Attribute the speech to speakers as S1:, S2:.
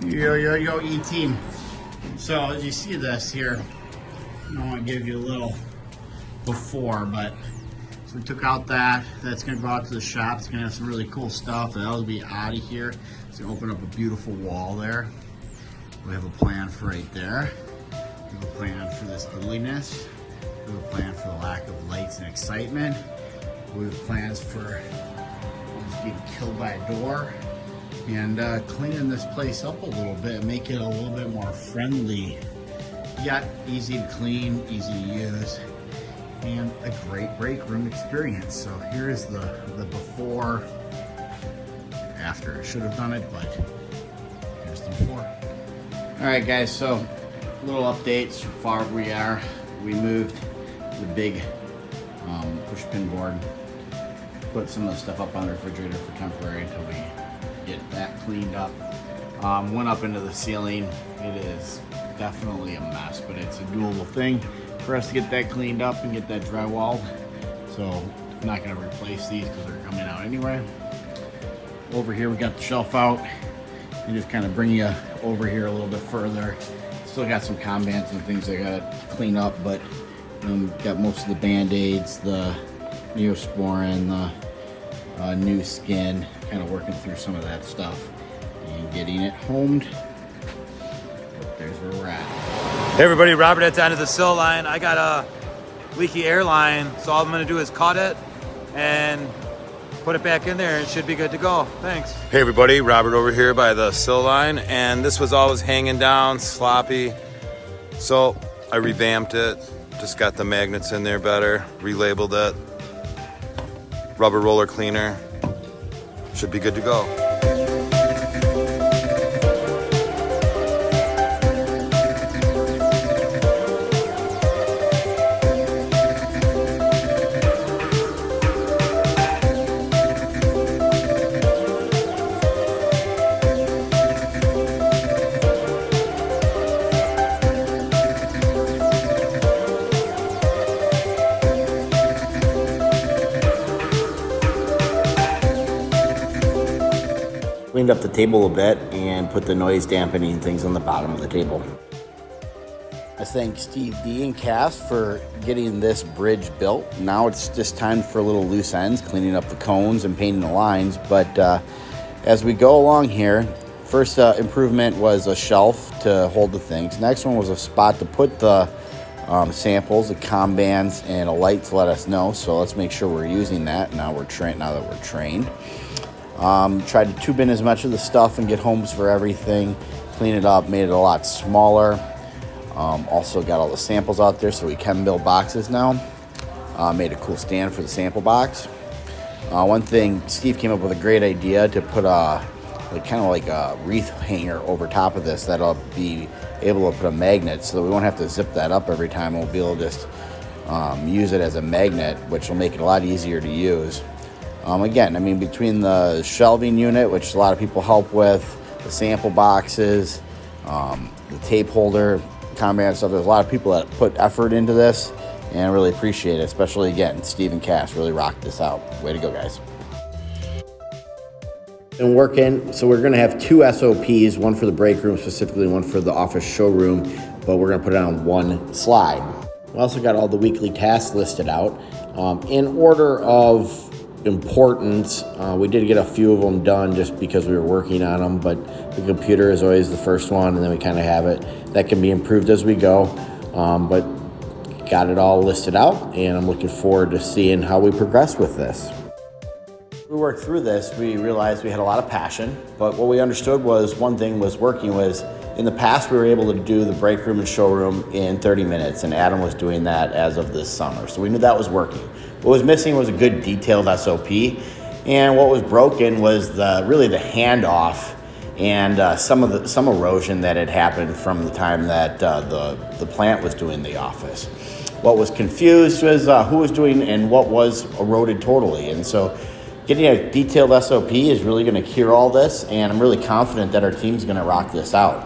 S1: Yo, E-Team. So as you see this here, I want to give you a little before, but so we took out that's going to go out to the shop. It's going to have some really cool stuff. That'll be out of here. It's going to open up a beautiful wall there. We have a plan for right there. We have a plan for this ugliness. We have a plan for the lack of lights and excitement. We have plans for almost being killed by a door. And cleaning this place up a little bit, make it a little bit more friendly, yet easy to clean, easy to use, and a great break room experience. So here's the before, after. I should have done it, but here's the before. All right, guys, so little updates so far we are. We moved the big push pin board, put some of the stuff up on the refrigerator for temporary until we get that cleaned up. Went up into the ceiling. It is definitely a mess, but it's a doable thing for us to get that cleaned up and get that drywalled. So I'm not going to replace these because they're coming out anyway. Over here we got the shelf out and just kind of bring you over here a little bit further. Still got some Kanbans and things I got to clean up, but got most of the Band-Aids, the Neosporin, the new skin, kind of working through some of that stuff and getting it homed. But there's where we're at.
S2: Hey everybody, Robert at the end of the sill line. I got a leaky air line, so all I'm gonna do is cut it and put it back in there. It should be good to go. Thanks.
S3: Hey everybody, Robert over here by the sill line, and this was always hanging down, sloppy. So I revamped it, just got the magnets in there better, relabeled it, rubber roller cleaner. Should be good to go.
S1: Cleaned up the table a bit and put the noise dampening things on the bottom of the table. I thank Steve D and Cass for getting this bridge built. Now it's just time for a little loose ends, cleaning up the cones and painting the lines. But as we go along here, first improvement was a shelf to hold the things. Next one was a spot to put the samples, the Kanbans, and a light to let us know. So let's make sure we're using that now that we're trained. Tried to tube in as much of the stuff and get homes for everything, clean it up, made it a lot smaller. Also got all the samples out there so we can build boxes now. Made a cool stand for the sample box. One thing, Steve came up with a great idea to put kind of like a wreath hanger over top of this that'll be able to put a magnet so that we won't have to zip that up every time. We'll be able to just use it as a magnet, which will make it a lot easier to use. Again, I mean, between the shelving unit, which a lot of people help with, the sample boxes, the tape holder, Kanban stuff, there's a lot of people that put effort into this, and I really appreciate it, especially, again, Steve and Cass really rocked this out. Way to go, guys. Been working, so we're going to have two SOPs, one for the break room specifically, one for the office showroom, but we're going to put it on one slide. We also got all the weekly tasks listed out. In order of importance, we did get a few of them done just because we were working on them, but the computer is always the first one, and then we kind of have it. That can be improved as we go, but got it all listed out, and I'm looking forward to seeing how we progress with this. We worked through this, we realized we had a lot of passion, but what we understood was one thing was working was, in the past we were able to do the break room and showroom in 30 minutes, and Adam was doing that as of this summer, so we knew that was working. What was missing was a good detailed SOP, and what was broken was really the handoff and some erosion that had happened from the time that the plant was doing the office. What was confused was who was doing and what was eroded totally, and so getting a detailed SOP is really going to cure all this, and I'm really confident that our team's going to rock this out.